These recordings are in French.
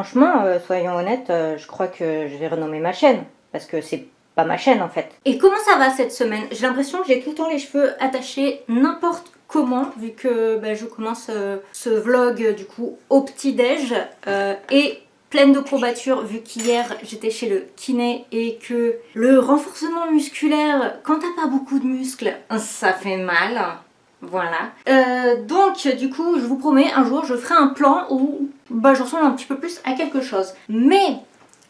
franchement, soyons honnêtes, je crois que je vais renommer ma chaîne. Parce que c'est pas ma chaîne en fait. Et comment ça va cette semaine? J'ai l'impression que j'ai tout le temps les cheveux attachés n'importe comment, vu que je commence ce vlog du coup au petit-déj. Et pleine de courbatures, vu qu'hier j'étais chez le kiné et que le renforcement musculaire, quand t'as pas beaucoup de muscles, ça fait mal. Voilà. Donc du coup, je vous promets, un jour je ferai un plan où je ressemble un petit peu plus à quelque chose. Mais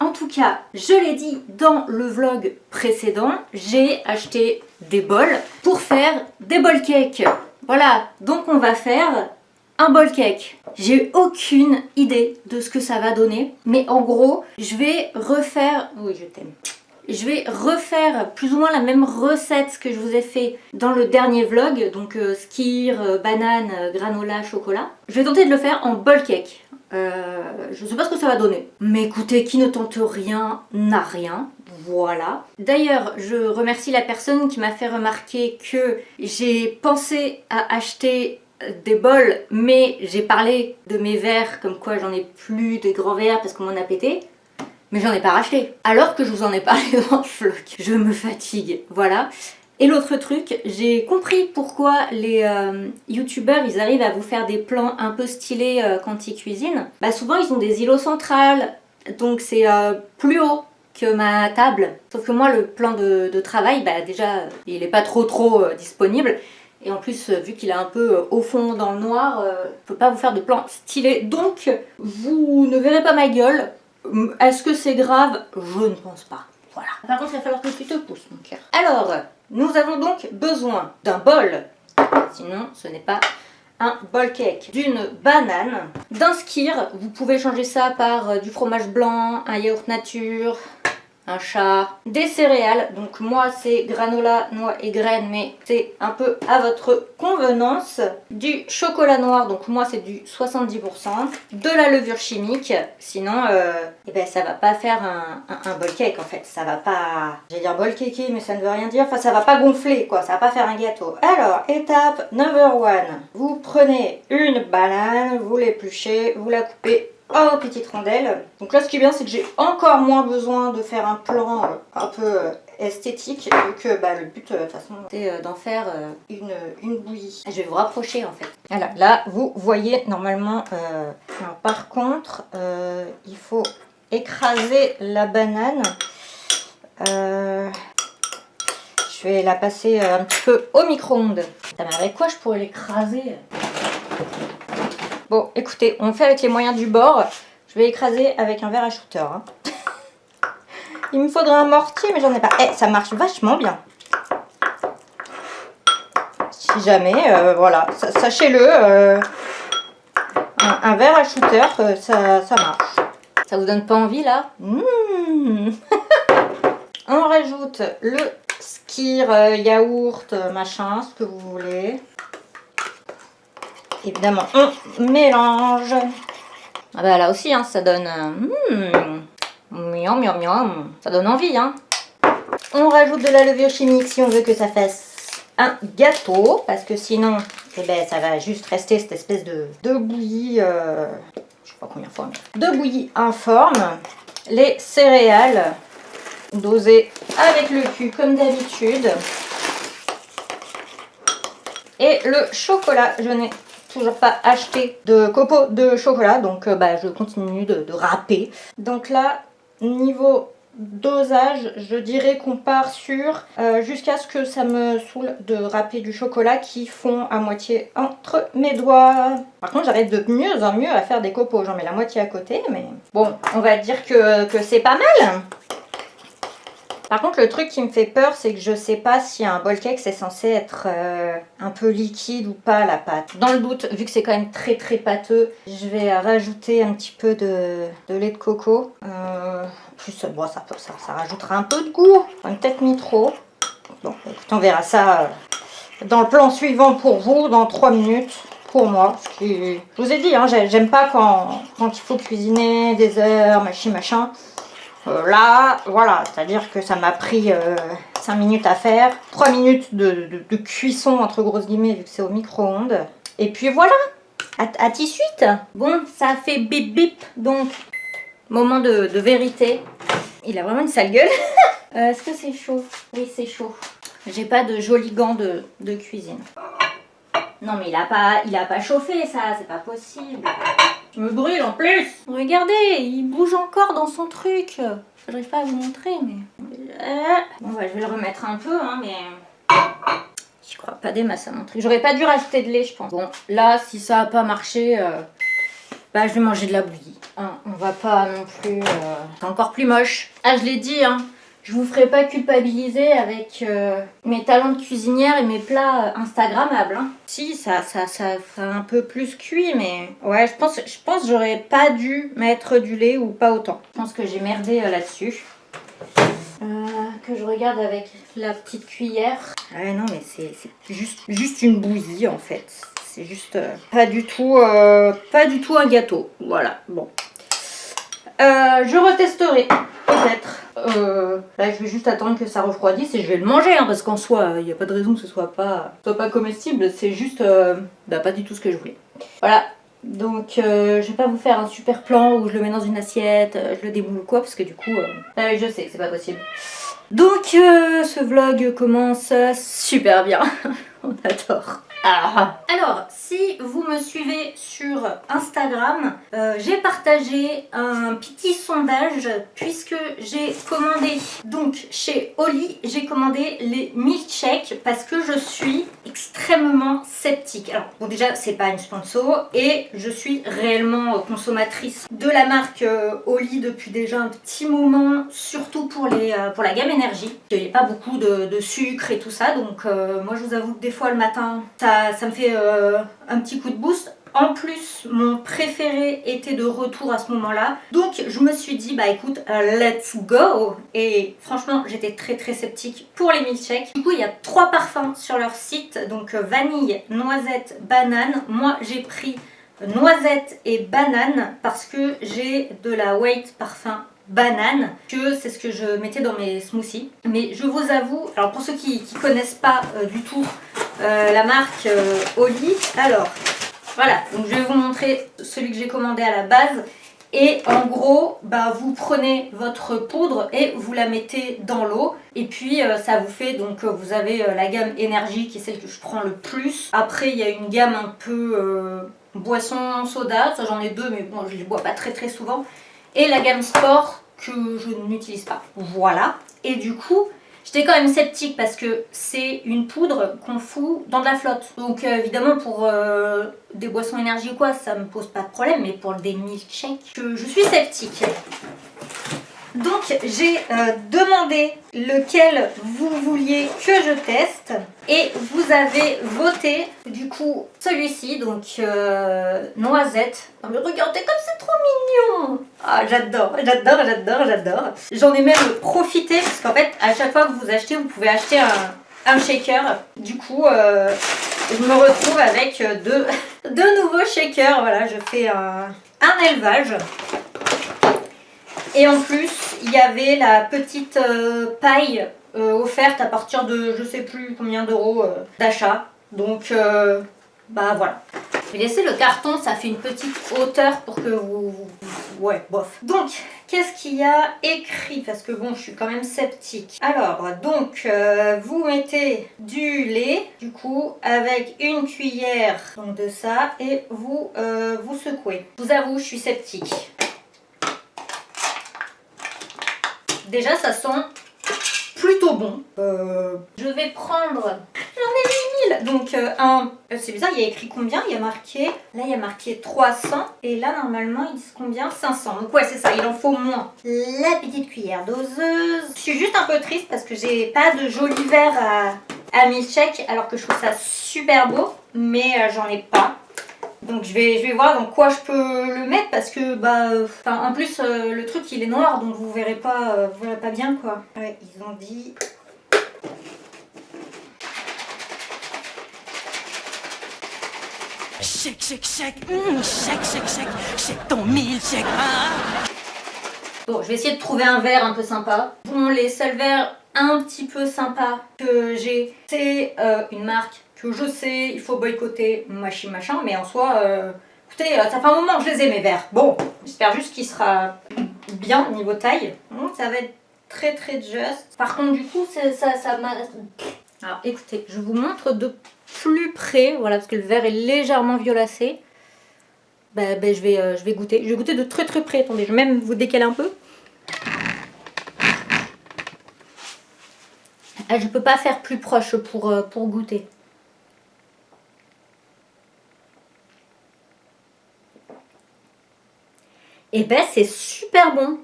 en tout cas, je l'ai dit dans le vlog précédent, j'ai acheté des bols pour faire des bol cakes. Voilà, donc on va faire un bol cake. J'ai aucune idée de ce que ça va donner, mais en gros, je vais refaire... Oui, je t'aime. Je vais refaire plus ou moins la même recette que je vous ai fait dans le dernier vlog, donc skyr, banane, granola, chocolat. Je vais tenter de le faire en bol cake. Je sais pas ce que ça va donner. Mais écoutez, qui ne tente rien n'a rien. Voilà. D'ailleurs, je remercie la personne qui m'a fait remarquer que j'ai pensé à acheter des bols, mais j'ai parlé de mes verres, comme quoi j'en ai plus des grands verres parce qu'on m'en a pété. Mais j'en ai pas racheté. Alors que je vous en ai parlé dans le vlog. Je me fatigue. Voilà. Et l'autre truc, j'ai compris pourquoi les youtubeurs, ils arrivent à vous faire des plans un peu stylés quand ils cuisinent. Souvent, ils ont des îlots centrales, donc c'est plus haut que ma table. Sauf que moi, le plan de travail, déjà, il est pas trop disponible. Et en plus, vu qu'il est un peu au fond dans le noir, je peux pas vous faire de plan stylé. Donc, vous ne verrez pas ma gueule. Est-ce que c'est grave? Je ne pense pas. Voilà. Par contre, il va falloir que tu te pousses, mon cœur. Alors, nous avons donc besoin d'un bol, sinon ce n'est pas un bol cake, d'une banane, d'un skyr, vous pouvez changer ça par du fromage blanc, un yaourt nature, un chat, des céréales, donc moi c'est granola, noix et graines, mais c'est un peu à votre convenance, du chocolat noir, donc moi c'est du 70%, de la levure chimique, sinon ça va pas faire un bol cake en fait, ça va pas, j'allais dire bol cake mais ça ne veut rien dire, enfin ça va pas gonfler quoi, ça va pas faire un gâteau. Alors étape number one, vous prenez une banane, vous l'épluchez, vous la coupez en petites rondelles. Donc là ce qui est bien c'est que j'ai encore moins besoin de faire un plan un peu esthétique vu que le but de toute façon c'est d'en faire une bouillie. Je vais vous rapprocher en fait. Voilà, là vous voyez normalement, non, par contre il faut écraser la banane. Je vais la passer un petit peu au micro-ondes. Mais avec quoi je pourrais l'écraser? Bon, écoutez, on fait avec les moyens du bord. Je vais écraser avec un verre à shooter. Hein. Il me faudrait un mortier, mais j'en ai pas. Ça marche vachement bien. Si jamais, voilà, sachez-le, un verre à shooter, ça marche. Ça vous donne pas envie, là? On rajoute le skyr, yaourt, machin, ce que vous voulez. Évidemment, on mélange. Là aussi, hein, ça donne... miam, miam, miam. Ça donne envie, hein. On rajoute de la levure chimique si on veut que ça fasse un gâteau. Parce que sinon, ça va juste rester cette espèce de bouillie... je sais pas combien de fois. De bouillie informe. Les céréales dosées avec le cul comme d'habitude. Et le chocolat, je n'ai toujours pas acheté de copeaux de chocolat, donc je continue de râper. Donc là, niveau dosage, je dirais qu'on part sur jusqu'à ce que ça me saoule de râper du chocolat qui fond à moitié entre mes doigts. Par contre, j'arrive de mieux en mieux à faire des copeaux. J'en mets la moitié à côté, mais bon, on va dire que c'est pas mal. Par contre, le truc qui me fait peur, c'est que je sais pas si un bol cake c'est censé être un peu liquide ou pas la pâte. Dans le doute, vu que c'est quand même très pâteux, je vais rajouter un petit peu de lait de coco. En plus, ça rajoutera un peu de goût. J'en ai peut-être mis trop. Bon, écoute, on verra ça dans le plan suivant pour vous, dans 3 minutes. Pour moi, je vous ai dit, hein, j'aime pas quand il faut cuisiner des heures, machin. Là, voilà, c'est-à-dire que ça m'a pris 5 minutes à faire, 3 minutes de cuisson entre grosses guillemets vu que c'est au micro-ondes. Et puis voilà, à tout de suite. Bon, ça fait bip bip, donc Moment de vérité. Il a vraiment une sale gueule. Est-ce que c'est chaud? Oui, c'est chaud. J'ai pas de jolis gants de cuisine. Non mais il a pas chauffé ça, c'est pas possible. Je me brûle en plus. Regardez, il bouge encore dans son truc. J'arrive pas à vous montrer mais... Bon bah je vais le remettre un peu hein mais... Je crois pas des masses à mon truc. J'aurais pas dû rajouter de lait je pense. Bon là si ça a pas marché, bah je vais manger de la bouillie. Hein, on va pas non plus... C'est encore plus moche. Ah je l'ai dit hein. Je vous ferai pas culpabiliser avec mes talents de cuisinière et mes plats instagrammables. Hein. Si, ça fait un peu plus cuit, mais ouais, je pense que j'aurais pas dû mettre du lait ou pas autant. Je pense que j'ai merdé là-dessus. Que je regarde avec la petite cuillère. Ah non, mais c'est juste une bouillie en fait. C'est juste pas du tout un gâteau. Voilà, bon. Je retesterai peut-être. Là, je vais juste attendre que ça refroidisse et je vais le manger hein, parce qu'en soi, il n'y a pas de raison que ce soit pas comestible. C'est juste pas du tout ce que je voulais. Voilà. Donc, je vais pas vous faire un super plan où je le mets dans une assiette, je le démoule ou quoi parce que du coup, je sais, c'est pas possible. Donc, ce vlog commence super bien. On adore. Ah. Alors, si vous me suivez sur Instagram, j'ai partagé un petit sondage puisque j'ai commandé, donc chez Oli, j'ai commandé les milkshakes parce que je suis extrêmement sceptique. Alors, bon déjà, c'est pas une sponsor et je suis réellement consommatrice de la marque Oli depuis déjà un petit moment, surtout pour la gamme énergie. Il n'y a pas beaucoup de sucre et tout ça, donc moi je vous avoue que des fois le matin, ça me fait un petit coup de boost. En plus, mon préféré était de retour à ce moment-là. Donc, je me suis dit, bah écoute, let's go. Et franchement, j'étais très sceptique pour les milkshakes. Du coup, il y a 3 parfums sur leur site. Donc, vanille, noisette, banane. Moi, j'ai pris noisette et banane parce que j'ai de la White Parfum banane, que c'est ce que je mettais dans mes smoothies. Mais je vous avoue, alors pour ceux qui connaissent pas du tout la marque Oli, alors voilà, donc je vais vous montrer celui que j'ai commandé à la base. Et en gros, bah, vous prenez votre poudre et vous la mettez dans l'eau. Et puis ça vous fait, donc vous avez la gamme énergie qui est celle que je prends le plus. Après il y a une gamme un peu boisson soda, ça j'en ai 2 mais bon je les bois pas très souvent. Et la gamme sport que je n'utilise pas. Voilà. Et du coup, j'étais quand même sceptique parce que c'est une poudre qu'on fout dans de la flotte. Donc évidemment pour des boissons énergie ou quoi, ça me pose pas de problème. Mais pour des milkshakes, je suis sceptique. Donc j'ai demandé lequel vous vouliez que je teste et vous avez voté du coup celui-ci, donc noisette. Non mais regardez comme c'est trop mignon. Ah j'adore. J'en ai même profité parce qu'en fait à chaque fois que vous achetez, vous pouvez acheter un shaker. Du coup je me retrouve avec deux nouveaux shakers. Voilà, je fais un élevage. Et en plus, il y avait la petite paille offerte à partir de je sais plus combien d'euros d'achat. Donc, bah voilà. Je vais laisser le carton, ça fait une petite hauteur pour que vous... Ouais, bof. Donc, qu'est-ce qu'il y a écrit? Parce que bon, je suis quand même sceptique. Alors, donc, vous mettez du lait, du coup, avec une cuillère donc, de ça, et vous secouez. Je vous avoue, je suis sceptique. Déjà, ça sent plutôt bon. Je vais prendre... J'en ai 1000. Donc, c'est bizarre, il y a écrit combien? Il y a marqué... Là, il y a marqué 300. Et là, normalement, ils disent combien? 500. Donc, ouais, c'est ça, il en faut moins. La petite cuillère doseuse. Je suis juste un peu triste parce que j'ai pas de joli verre à milkshake. Alors que je trouve ça super beau. Mais j'en ai pas. Donc je vais voir dans quoi je peux le mettre parce que bah en plus le truc il est noir donc vous verrez pas bien quoi. Ouais, ils ont dit shake ton milkshake. Bon, je vais essayer de trouver un verre un peu sympa. Bon, les seuls verres un petit peu sympas que j'ai, c'est une marque que je sais, il faut boycotter, machin, mais en soi, écoutez, ça fait un moment que je les ai mes verres. Bon, j'espère juste qu'il sera bien niveau taille. Donc ça va être très très just. Par contre du coup ça m'a... Alors écoutez, je vous montre de plus près, voilà, parce que le verre est légèrement violacé. Je vais goûter. Je vais goûter de très très près. Attendez, je vais même vous décaler un peu. Ah, je peux pas faire plus proche pour goûter. Et ben c'est super bon.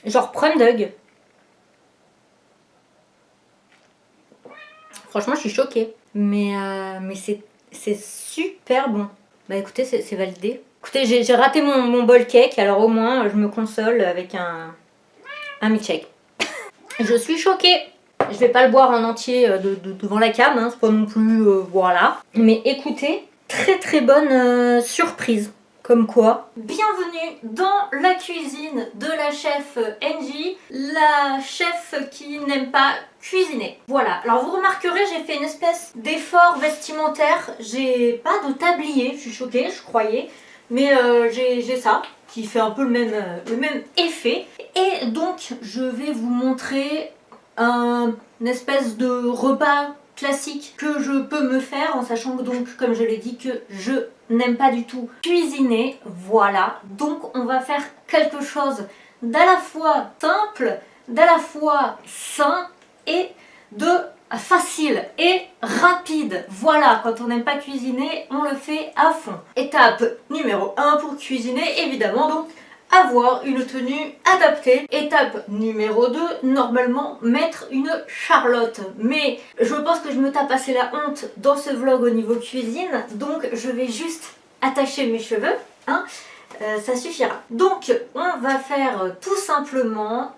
Genre Prune Dog. Franchement, je suis choquée. Mais c'est super bon. Bah écoutez, c'est validé. Écoutez, j'ai raté mon bol cake, alors au moins je me console avec un milkshake. Je suis choquée. Je vais pas le boire en entier devant la cam, hein, c'est pas non plus... voilà. Mais écoutez, très très bonne surprise. Comme quoi. Bienvenue dans la cuisine de la chef Angie, la chef qui n'aime pas cuisiner. Voilà, alors vous remarquerez, j'ai fait une espèce d'effort vestimentaire. J'ai pas de tablier, je suis choquée, je croyais. Mais j'ai ça, qui fait un peu le même effet. Et donc, je vais vous montrer une espèce de repas classique que je peux me faire, en sachant que donc, comme je l'ai dit, que je n'aime pas du tout cuisiner. Voilà, donc on va faire quelque chose d'à la fois simple, d'à la fois sain et de facile et rapide. Voilà, quand on n'aime pas cuisiner, on le fait à fond. Étape numéro 1 pour cuisiner, évidemment, donc avoir une tenue adaptée. Étape numéro 2, normalement mettre une charlotte. Mais je pense que je me tape assez la honte dans ce vlog au niveau cuisine, donc je vais juste attacher mes cheveux, hein. Ça suffira. Donc on va faire tout simplement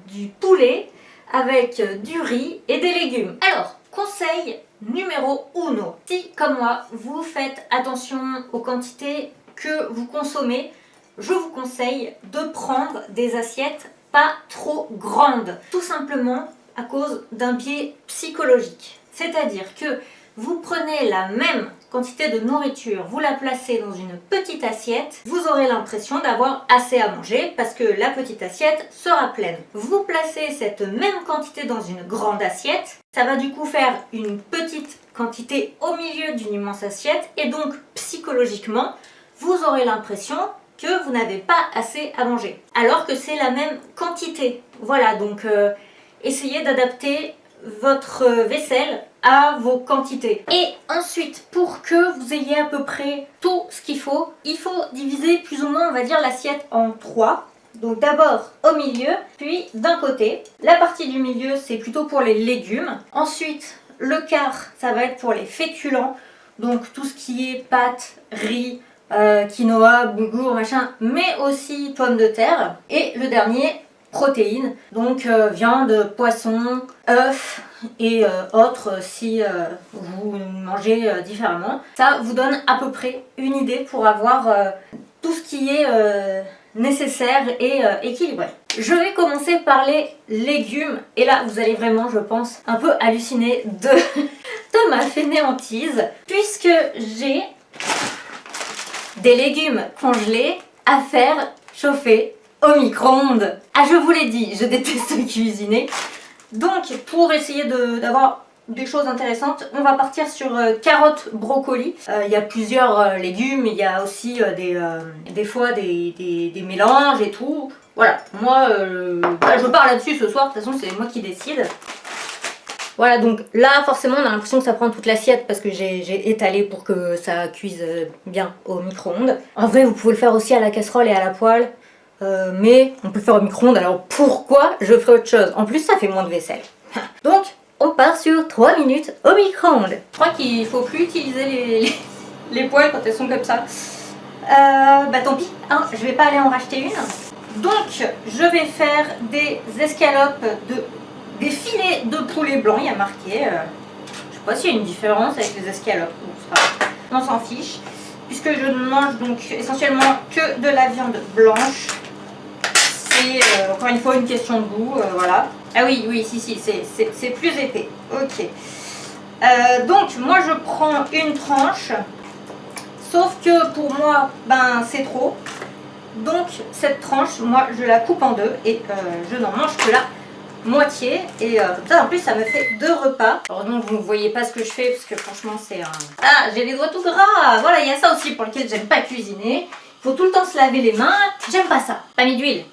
du poulet avec du riz et des légumes. Alors, conseil numéro 1. Si, comme moi, vous faites attention aux quantités que vous consommez, je vous conseille de prendre des assiettes pas trop grandes. Tout simplement à cause d'un biais psychologique. C'est-à-dire que vous prenez la même quantité de nourriture, vous la placez dans une petite assiette, vous aurez l'impression d'avoir assez à manger parce que la petite assiette sera pleine. Vous placez cette même quantité dans une grande assiette, ça va du coup faire une petite quantité au milieu d'une immense assiette et donc psychologiquement, vous aurez l'impression que vous n'avez pas assez à manger. Alors que c'est la même quantité. Voilà, donc essayez d'adapter votre vaisselle à vos quantités. Et ensuite, pour que vous ayez à peu près tout ce qu'il faut, il faut diviser plus ou moins, on va dire, l'assiette en 3. Donc d'abord au milieu, puis d'un côté. La partie du milieu, c'est plutôt pour les légumes. Ensuite, le quart, ça va être pour les féculents. Donc tout ce qui est pâtes, riz, quinoa, boulgour, machin, mais aussi pommes de terre. Et le dernier, protéines, donc viande, poisson, œufs et autres si vous mangez différemment. Ça vous donne à peu près une idée pour avoir tout ce qui est nécessaire et équilibré. Je vais commencer par les légumes et là vous allez vraiment, je pense, un peu halluciner de ma fainéantise puisque j'ai des légumes congelés à faire chauffer au micro-ondes. Ah, je vous l'ai dit, je déteste cuisiner. Donc, pour essayer d'avoir des choses intéressantes, on va partir sur carottes, brocolis. Il y a plusieurs légumes, il y a aussi des fois des mélanges et tout. Voilà, moi, je pars là-dessus ce soir, de toute façon, c'est moi qui décide. Voilà, donc là, forcément, on a l'impression que ça prend toute l'assiette parce que j'ai étalé pour que ça cuise bien au micro-ondes. En vrai, vous pouvez le faire aussi à la casserole et à la poêle. Mais on peut le faire au micro-ondes, alors pourquoi je ferai autre chose? En plus, ça fait moins de vaisselle. Donc, on part sur 3 minutes au micro-ondes. Je crois qu'il ne faut plus utiliser les poêles quand elles sont comme ça. Tant pis, hein, je vais pas aller en racheter une. Donc, je vais faire des escalopes, des filets de poulet blanc, il y a marqué. Je sais pas s'il y a une différence avec les escalopes. On s'en fiche. Puisque je ne mange donc essentiellement que de la viande blanche. C'est encore une fois une question de goût, voilà. Ah oui, si, c'est plus épais. Ok. Donc moi je prends une tranche. Sauf que pour moi, c'est trop. Donc cette tranche, moi je la coupe en deux et je n'en mange que la moitié. Et comme ça en plus ça me fait 2 repas. Heureusement que vous ne voyez pas ce que je fais parce que franchement c'est un... Ah, j'ai les doigts tout gras. Voilà, il y a ça aussi pour lequel j'aime pas cuisiner. Il faut tout le temps se laver les mains. J'aime pas ça. Pas mis d'huile.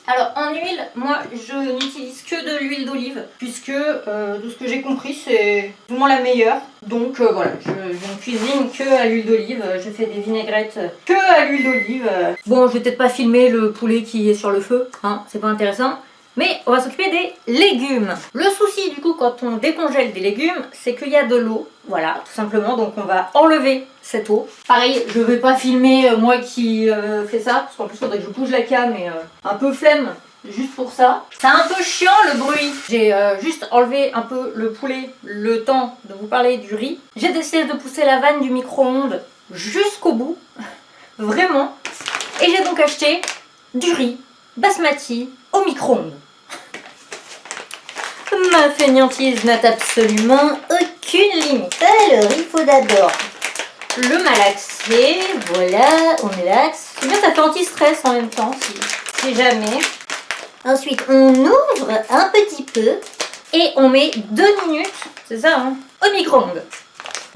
Alors en huile, moi je n'utilise que de l'huile d'olive puisque de ce que j'ai compris c'est vraiment la meilleure. Donc voilà, je ne cuisine que à l'huile d'olive, je fais des vinaigrettes que à l'huile d'olive. Bon, je vais peut-être pas filmer le poulet qui est sur le feu, hein, c'est pas intéressant. Mais on va s'occuper des légumes. Le souci du coup quand on décongèle des légumes, c'est qu'il y a de l'eau, voilà, tout simplement. Donc on va enlever cette eau. Pareil, je vais pas filmer moi qui fais ça, parce qu'en plus il faudrait que je bouge la cam et un peu flemme. Juste pour ça. C'est un peu chiant le bruit. J'ai juste enlevé un peu le poulet, le temps de vous parler du riz. J'ai décidé de pousser la vanne du micro-ondes jusqu'au bout. Vraiment. Et j'ai donc acheté du riz basmati au micro-ondes. Ma fainéantise n'a absolument aucune limite. Alors, il faut d'abord le malaxer. Voilà, on malaxe. C'est bien, ça fait anti-stress en même temps, si jamais. Ensuite, on ouvre un petit peu et on met 2 minutes, c'est ça, hein, au micro-ondes.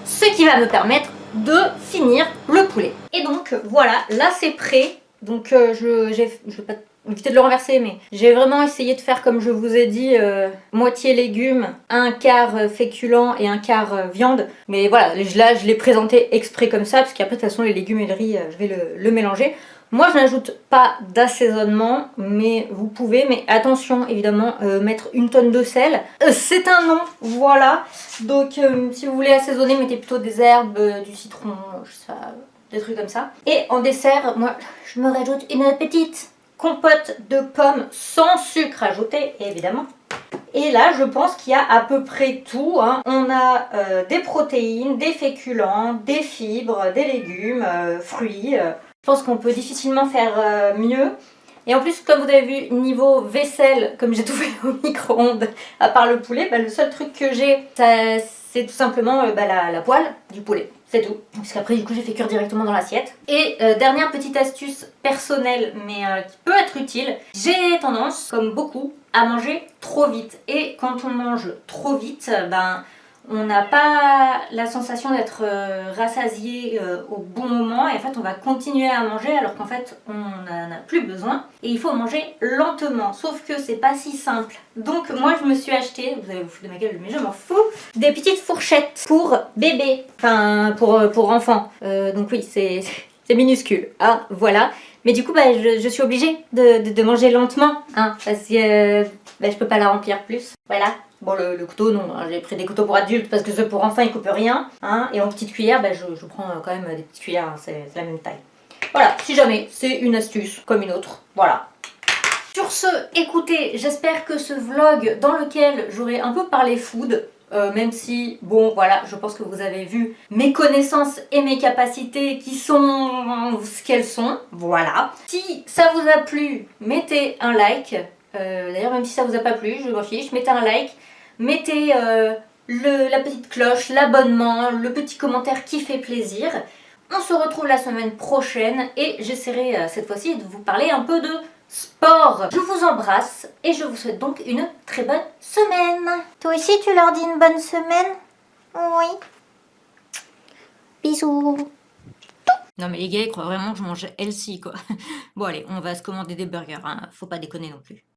Ce qui va me permettre de finir le poulet. Et donc, voilà, là c'est prêt. Donc, je vais pas éviter de le renverser, mais j'ai vraiment essayé de faire comme je vous ai dit, moitié légumes, un quart féculent et un quart viande. Mais voilà, là je l'ai présenté exprès comme ça, parce qu'après de toute façon les légumes et le riz, je vais le mélanger. Moi je n'ajoute pas d'assaisonnement, mais vous pouvez, mais attention évidemment, mettre 1 tonne de sel. C'est un non, voilà. Donc si vous voulez assaisonner, mettez plutôt des herbes, du citron, je sais pas, des trucs comme ça. Et en dessert, moi je me rajoute une petite compote de pommes sans sucre ajouté, évidemment. Et là, je pense qu'il y a à peu près tout, hein. On a des protéines, des féculents, des fibres, des légumes, fruits. Je pense qu'on peut difficilement faire mieux. Et en plus, comme vous avez vu, niveau vaisselle, comme j'ai tout fait au micro-ondes, à part le poulet, bah, le seul truc que j'ai, c'est tout simplement la poêle du poulet. C'est tout. Parce qu'après, du coup, j'ai fait cuire directement dans l'assiette. Et dernière petite astuce personnelle, mais qui peut être utile. J'ai tendance, comme beaucoup, à manger trop vite. Et quand on mange trop vite, on n'a pas la sensation d'être rassasié au bon moment. Et en fait, on va continuer à manger alors qu'en fait, on n'en a plus besoin. Et il faut manger lentement. Sauf que c'est pas si simple. Donc, moi, je me suis acheté, vous allez vous foutre de ma gueule, mais je m'en fous, des petites fourchettes pour bébé. Enfin, pour enfants. Donc oui, c'est minuscule. Hein, voilà. Mais du coup, je suis obligée de manger lentement. Hein, parce que je peux pas la remplir plus. Voilà. Bon, le couteau, non, hein, j'ai pris des couteaux pour adultes parce que ceux pour enfants, ils coupent rien. Hein, et en petite cuillère, je prends quand même des petites cuillères, hein, c'est la même taille. Voilà, si jamais, c'est une astuce comme une autre. Voilà. Sur ce, écoutez, j'espère que ce vlog dans lequel j'aurai un peu parlé food, même si, bon, voilà, je pense que vous avez vu mes connaissances et mes capacités qui sont ce qu'elles sont. Voilà. Si ça vous a plu, mettez un like. D'ailleurs, même si ça vous a pas plu, je m'en fiche, mettez un like. Mettez la petite cloche, l'abonnement, le petit commentaire qui fait plaisir. On se retrouve la semaine prochaine et j'essaierai cette fois-ci de vous parler un peu de sport. Je vous embrasse et je vous souhaite donc une très bonne semaine. Toi aussi, tu leur dis une bonne semaine? Oui. Bisous. Non mais les gars, ils croient vraiment que je mange healthy quoi. Bon allez, on va se commander des burgers, hein. Faut pas déconner non plus.